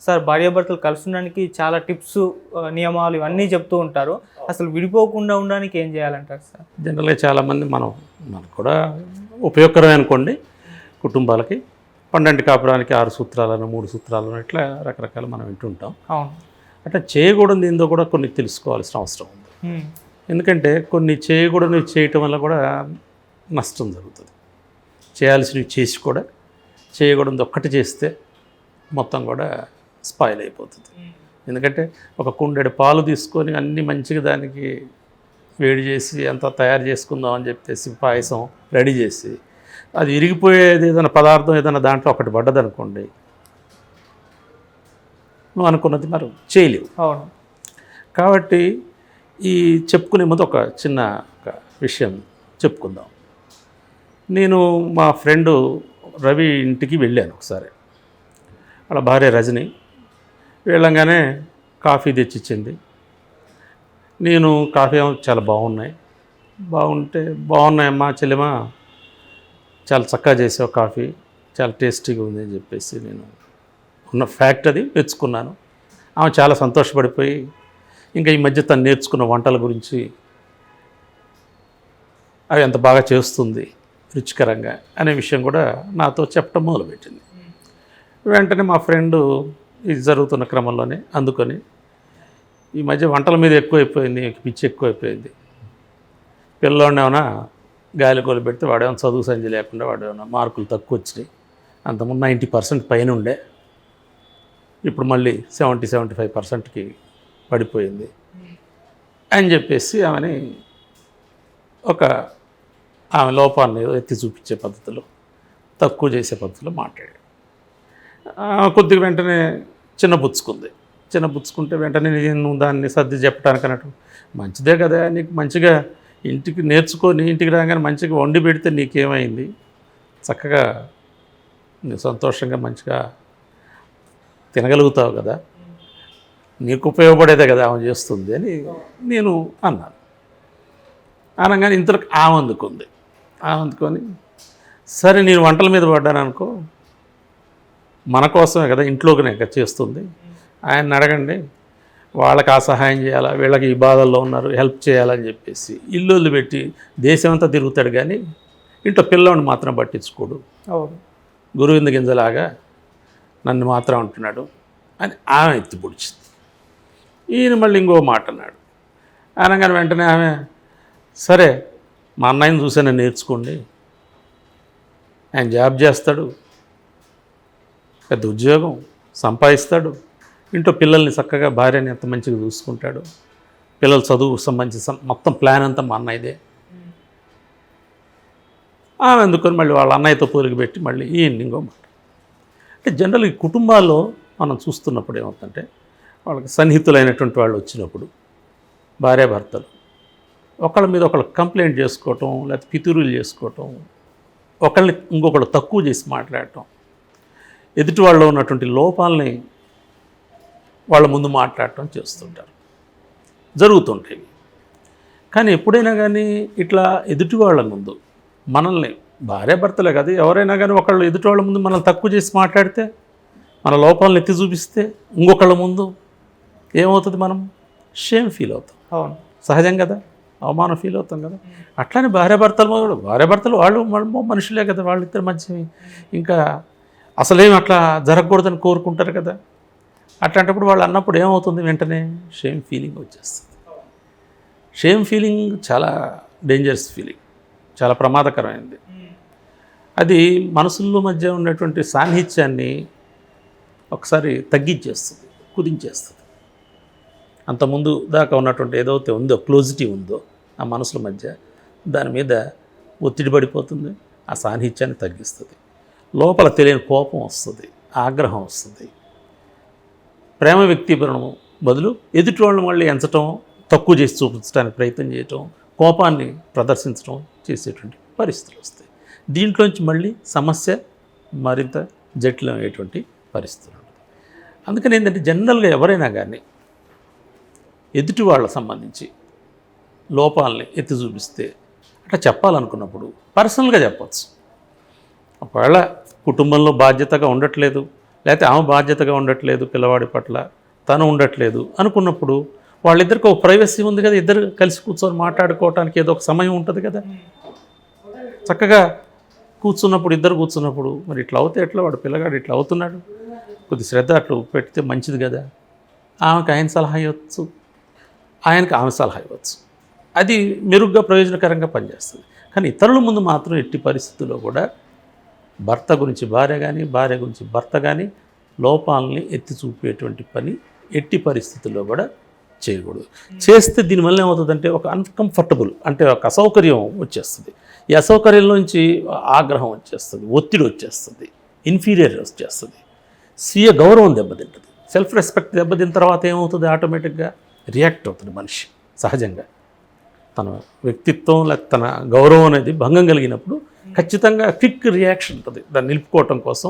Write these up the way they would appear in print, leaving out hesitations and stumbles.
Sir భార్యాభర్తలు కలిసి ఉండడానికి చాలా టిప్స్, నియమాలు ఇవన్నీ చెప్తూ ఉంటారు. అసలు విడిపోకుండా ఉండడానికి ఏం చేయాలంటారు సార్? జనరల్గా చాలామంది మనకు కూడా ఉపయోగకరమే అనుకోండి. కుటుంబాలకి 12 కాపురానికి 6 సూత్రాలను 3 సూత్రాలను ఇట్లా రకరకాలు మనం వింటుంటాం. అవును. అట్లా చేయకూడదు ఏందో కూడా కొన్ని తెలుసుకోవాల్సిన అవసరం ఉంది. ఎందుకంటే కొన్ని చేయకూడనివి చేయటం వల్ల కూడా నష్టం జరుగుతుంది. చేయాల్సినవి చేసి కూడా చేయకూడదు ఒక్కటి చేస్తే మొత్తం కూడా స్పాయిల్ అయిపోతుంది. ఎందుకంటే ఒక కుండెడు పాలు తీసుకొని అన్నీ మంచిగా దానికి వేడి చేసి అంతా తయారు చేసుకుందాం అని చెప్పేసి పాయసం రెడీ చేసి అది విరిగిపోయేది ఏదైనా పదార్థం ఏదైనా దాంట్లో ఒకటి పడ్డదనుకోండి, నువ్వు అనుకున్నది మరి చేయలేవు. అవును. కాబట్టి ఈ చెప్పుకునే ముందు ఒక చిన్న విషయం చెప్పుకుందాం. నేను మా ఫ్రెండు రవి ఇంటికి వెళ్ళాను ఒకసారి. వాళ్ళ భార్య రజని వెళ్ళంగానే కాఫీ తెచ్చిచ్చింది. నేను కాఫీ చాలా బాగున్నాయమ్మా చెల్లెమా, చాలా చక్కగా చేసావు కాఫీ, చాలా టేస్టీగా ఉంది అని చెప్పేసి నేను ఉన్న ఫ్యాక్ట్ అది మెచ్చుకున్నాను. ఆమె చాలా సంతోషపడిపోయి ఇంకా ఈ మధ్య తను నేర్చుకున్న వంటల గురించి అవి ఎంత బాగా చేస్తుంది రుచికరంగా అనే విషయం కూడా నాతో చెప్పడం మొదలుపెట్టింది. వెంటనే మా ఫ్రెండు ఇది జరుగుతున్న క్రమంలోనే అందుకొని ఈ మధ్య వంటల మీద ఎక్కువైపోయింది, పిచ్చి ఎక్కువైపోయింది, పిల్లోడిని ఏమైనా గాలి కొలు పెడితే వాడేమైనా చదువు సంజి లేకుండా వాడేమైనా మార్కులు తక్కువ వచ్చినాయి, అంతకుముందు 90% పైన ఉండే, ఇప్పుడు మళ్ళీ 70-75%కి పడిపోయింది అని చెప్పేసి ఆమెని ఆమె లోపాన్ని ఎత్తి చూపించే పద్ధతిలో, తక్కువ చేసే పద్ధతిలో మాట్లాడాడు. కొద్దిగా వెంటనే చిన్నబుచ్చుకుంటే వెంటనే నేను దాన్ని సర్ది చెప్పడానికి అన్నట్టు, మంచిదే కదా నీకు మంచిగా ఇంటికి నేర్చుకొని ఇంటికి రాగానే మంచిగా వండి పెడితే నీకేమైంది, చక్కగా నువ్వు సంతోషంగా మంచిగా తినగలుగుతావు కదా, నీకు ఉపయోగపడేదే కదా ఆమె చేస్తుంది అని నేను అన్నాను. అనగానే ఇంతలో ఆమె అందుకొని సరే నేను వంటల మీద పడ్డాను అనుకో, మన కోసమే కదా ఇంట్లోనే కదా చేస్తుంది, ఆయన అడగండి, వాళ్ళకి ఆ సహాయం చేయాలా, వీళ్ళకి ఈ బాధల్లో ఉన్నారు హెల్ప్ చేయాలని చెప్పేసి ఇల్లు పెట్టి దేశం అంతా తిరుగుతాడు కానీ ఇంట్లో పిల్లవాడిని మాత్రం పట్టించుకోడు, గురువింద గింజలాగా నన్ను మాత్రం అంటున్నాడు అని ఆమె ఎత్తి పొడిచింది. ఈయన మళ్ళీ ఇంకో మాట అన్నాడు. అనగానే వెంటనే ఆమె సరే మా అన్నయ్యని చూసాను నేర్చుకోండి, ఆయన జాబ్ చేస్తాడు, పెద్ద ఉద్యోగం సంపాదిస్తాడు, ఇంట్లో పిల్లల్ని చక్కగా భార్యని ఎంత మంచిగా చూసుకుంటాడు, పిల్లల చదువుకు సంబంధించి మొత్తం ప్లాన్ అంతా మా అన్నయ్యదే. ఆమె అందుకొని మళ్ళీ వాళ్ళ అన్నయ్యతో పోలికి పెట్టి మళ్ళీ ఈయన ఇంకో మాట. అంటే జనరల్ ఈ కుటుంబాల్లో మనం చూస్తున్నప్పుడు ఏమవుతుందంటే వాళ్ళకి సన్నిహితులైనటువంటి వాళ్ళు వచ్చినప్పుడు భార్యాభర్తలు ఒకళ్ళ మీద ఒకళ్ళు కంప్లైంట్ చేసుకోవటం, లేకపోతే పితూరులు చేసుకోవటం, ఒకళ్ళని ఇంకొకళ్ళు తక్కువ చేసి మాట్లాడటం, ఎదుటి వాళ్ళలో ఉన్నటువంటి లోపాలని వాళ్ళ ముందు మాట్లాడటం చేస్తుంటారు, జరుగుతుంటాయి. కానీ ఎప్పుడైనా కానీ ఇట్లా ఎదుటి వాళ్ళ ముందు మనల్ని, భార్యాభర్తలే కదా ఎవరైనా కానీ ఒకళ్ళు ఎదుటి వాళ్ళ ముందు మనల్ని తక్కువ చేసి మాట్లాడితే, మన లోపాలను ఎత్తి చూపిస్తే ఇంకొకళ్ళ ముందు ఏమవుతుంది, మనం షేమ్ ఫీల్ అవుతాం. అవును, సహజం కదా, అవమానం ఫీల్ అవుతాం కదా. అట్లానే భార్యాభర్తలు వాళ్ళు మనుషులే కదా, వాళ్ళిద్దరి మధ్య ఇంకా అసలేం అట్లా జరగకూడదని కోరుకుంటారు కదా. అట్లాంటప్పుడు వాళ్ళు అన్నప్పుడు ఏమవుతుంది, వెంటనే షేమ్ ఫీలింగ్ వచ్చేస్తుంది. షేమ్ ఫీలింగ్ చాలా డేంజరస్ ఫీలింగ్, చాలా ప్రమాదకరమైనది. అది మనసుల్లో మధ్య ఉన్నటువంటి సాన్నిహిత్యాన్ని ఒకసారి తగ్గించేస్తుంది, కుదించేస్తుంది. అంతకుముందు దాకా ఉన్నటువంటి ఏదైతే ఉందో క్లోజిటీ ఉందో ఆ మనసుల మధ్య, దాని మీద ఒత్తిడి పడిపోతుంది, ఆ సాన్నిహిత్యాన్ని తగ్గిస్తుంది. లోపల తెలియని కోపం వస్తుంది, ఆగ్రహం వస్తుంది. ప్రేమ వ్యక్తీకరణం బదులు ఎదుటి వాళ్ళని మళ్ళీ ఎంచటం, తక్కువ చేసి చూపించడానికి ప్రయత్నం చేయటం, కోపాన్ని ప్రదర్శించడం చేసేటువంటి పరిస్థితులు వస్తాయి. దీంట్లోంచి మళ్ళీ సమస్య మరింత జటిలమైనటువంటి పరిస్థితులు ఉంటుంది. అందుకని ఏంటంటే జనరల్గా ఎవరైనా కానీ ఎదుటి వాళ్ళకు సంబంధించి లోపాలని ఎత్తి చూపిస్తే అట్లా చెప్పాలనుకున్నప్పుడు పర్సనల్గా చెప్పచ్చు. ఒకవేళ కుటుంబంలో బాధ్యతగా ఉండట్లేదు, లేకపోతే ఆమె బాధ్యతగా ఉండట్లేదు పిల్లవాడి పట్ల, తను ఉండట్లేదు అనుకున్నప్పుడు వాళ్ళిద్దరికి ఒక ప్రైవసీ ఉంది కదా, ఇద్దరు కలిసి కూర్చొని మాట్లాడుకోవటానికి ఏదో ఒక సమయం ఉంటుంది కదా. చక్కగా కూర్చున్నప్పుడు ఇద్దరు కూర్చున్నప్పుడు మరి ఇట్లా అవుతే ఎట్లా, వాడు పిల్లగాడు ఇట్లా అవుతున్నాడు, కొద్ది శ్రద్ధ అట్లా పెడితే మంచిది కదా. ఆమెకు ఆయన సలహా ఇవ్వచ్చు, ఆయనకు ఆమె సలహా ఇవ్వచ్చు. అది మెరుగ్గా ప్రయోజనకరంగా పనిచేస్తుంది. కానీ ఇతరుల ముందు మాత్రం ఎట్టి పరిస్థితుల్లో కూడా భర్త గురించి భార్య కానీ, భార్య గురించి భర్త కానీ లోపాలని ఎత్తి చూపేటువంటి పని ఎట్టి పరిస్థితుల్లో కూడా చేయకూడదు. చేస్తే దీనివల్ల ఏమవుతుందంటే ఒక అన్కంఫర్టబుల్, అంటే ఒక అసౌకర్యం వచ్చేస్తుంది. ఈ అసౌకర్యంలోంచి ఆగ్రహం వచ్చేస్తుంది, ఒత్తిడి వచ్చేస్తుంది, ఇన్ఫీరియర్ వచ్చేస్తుంది, స్వీయ గౌరవం దెబ్బతింటుంది, సెల్ఫ్ రెస్పెక్ట్ దెబ్బతిన్న తర్వాత ఏమవుతుంది, ఆటోమేటిక్గా రియాక్ట్ అవుతుంది మనిషి సహజంగా. తన వ్యక్తిత్వం లేక తన గౌరవం అనేది భంగం కలిగినప్పుడు ఖచ్చితంగా క్విక్ రియాక్షన్ ఉంటుంది. దాన్ని నిలుపుకోవటం కోసం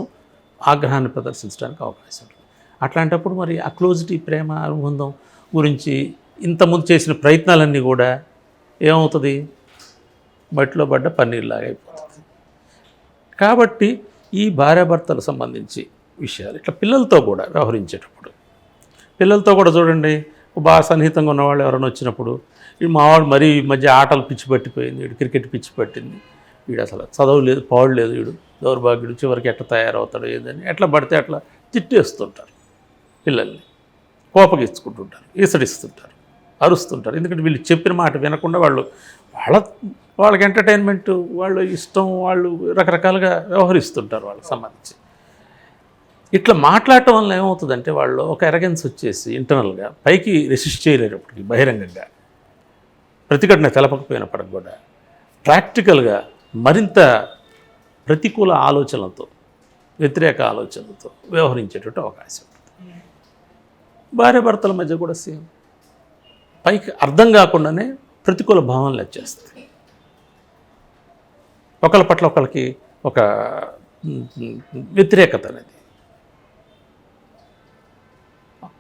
ఆగ్రహాన్ని ప్రదర్శించడానికి అవకాశం ఉంటుంది. అట్లాంటప్పుడు మరి ఆ క్లోజిటీ, ప్రేమ, అనుబంధం గురించి ఇంతకుముందు చేసిన ప్రయత్నాలన్నీ కూడా ఏమవుతుంది, మట్టిలో పడ్డ పన్నీర్లాగా అయిపోతుంది. కాబట్టి ఈ భార్యాభర్తలకు సంబంధించి విషయాలు ఇట్లా పిల్లలతో కూడా వ్యవహరించేటప్పుడు, పిల్లలతో కూడా చూడండి, బాగా సన్నిహితంగా ఉన్నవాళ్ళు ఎవరైనా వచ్చినప్పుడు, ఈ మావాడు మరీ ఈ మధ్య ఆటలు పిచ్చి పట్టిపోయింది, వీడు క్రికెట్ పిచ్చి పట్టింది, వీడు అసలు చదువు లేదు పాడు లేదు, వీడు దౌర్భాగ్యుడు, చివరికి ఎట్లా తయారవుతాడు ఏదని ఎట్లా పడితే అట్లా తిట్టేస్తుంటారు పిల్లల్ని, కోపగిచ్చుకుంటుంటారు, ఈసడిస్తుంటారు, అరుస్తుంటారు. ఎందుకంటే వీళ్ళు చెప్పిన మాట వినకుండా వాళ్ళకి ఎంటర్టైన్మెంట్, వాళ్ళ ఇష్టం, వాళ్ళు రకరకాలుగా వ్యవహరిస్తుంటారు వాళ్ళకి సంబంధించి. ఇట్లా మాట్లాడటం వల్ల ఏమవుతుందంటే వాళ్ళు ఒక ఎరగెన్స్ వచ్చేసి ఇంటర్నల్గా పైకి రెసిస్ట్ చేయలేనప్పటికీ బహిరంగంగా ప్రతిఘటన తెలపకపోయినప్పటికి కూడా ప్రాక్టికల్గా మరింత ప్రతికూల ఆలోచనలతో, వ్యతిరేక ఆలోచనలతో వ్యవహరించేటట్టు అవకాశం ఉంటుంది. భార్యాభర్తల మధ్య కూడా సేమ్, పైకి అర్థం కాకుండానే ప్రతికూల భావనలు వచ్చేస్తాయి. ఒకళ్ళ పట్ల ఒకళ్ళకి ఒక వ్యతిరేకత అనేది,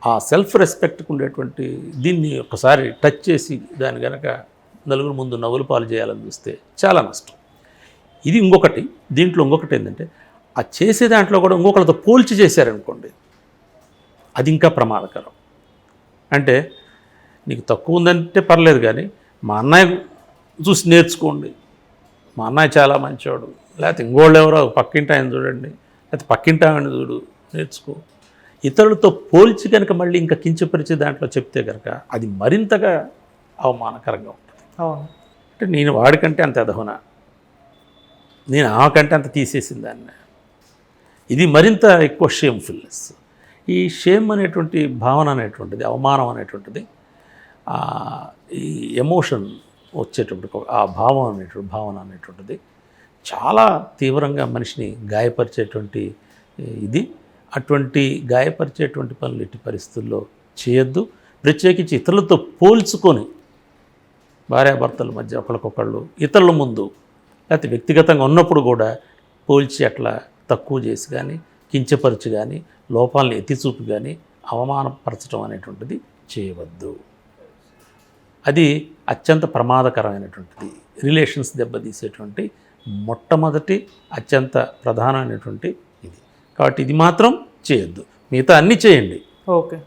ఆ సెల్ఫ్ రెస్పెక్ట్కి ఉండేటువంటి దీన్ని ఒకసారి టచ్ చేసి దాన్ని కనుక నలుగురు ముందు నవ్వులు పాలు చేయాలని చూస్తే చాలా నష్టం. ఇది ఇంకొకటి. దీంట్లో ఇంకొకటి ఏంటంటే ఆ చేసే దాంట్లో కూడా ఇంకొకరితో పోల్చి చేశారనుకోండి, అది ఇంకా ప్రమాదకరం. అంటే నీకు తక్కువ ఉందంటే పర్లేదు, కానీ మా అన్నయ్య చూసి నేర్చుకోండి, మా అన్నయ్య చాలా మంచివాడు, లేకపోతే ఇంకోళ్ళు ఎవరో పక్కింటి ఆయన చూడండి, లేకపోతే పక్కింటి ఆయన చూడు, నేర్చుకో. ఇతరులతో పోల్చి కనుక మళ్ళీ ఇంకా కించపరిచే దాంట్లో చెప్తే కనుక అది మరింతగా అవమానకరంగా ఉంటుంది. అవును. అంటే నేను వాడికంటే అంత ఎదహునా, నేను ఆమెకంటే అంత తీసేసిన దాన్ని, ఇది మరింత ఎక్కువ షేమ్ఫుల్నెస్. ఈ షేమ్ అనేటువంటి భావన అనేటువంటిది, అవమానం అనేటువంటిది, ఈ ఎమోషన్ వచ్చేటప్పుడు ఆ భావన అనేటువంటిది చాలా తీవ్రంగా మనిషిని గాయపరిచేటువంటి ఇది. అటువంటి గాయపరిచేటువంటి పనులు ఎట్టి పరిస్థితుల్లో చేయొద్దు. ప్రత్యేకించి ఇతరులతో పోల్చుకొని భార్యాభర్తల మధ్య ఒకరికొకళ్ళు ఇతరుల ముందు లేకపోతే వ్యక్తిగతంగా ఉన్నప్పుడు కూడా పోల్చి అట్లా తక్కువ చేసి కానీ, కించపరిచి కానీ, లోపాలను ఎత్తిచూపి కానీ అవమానపరచడం అనేటువంటిది చేయవద్దు. అది అత్యంత ప్రమాదకరమైనటువంటిది, రిలేషన్స్ దెబ్బతీసేటువంటి మొట్టమొదటి అత్యంత ప్రధానమైనటువంటి ఇది. కాబట్టి ఇది మాత్రం చేయొద్దు. మిగతా అన్నీ చేయండి, ఓకే.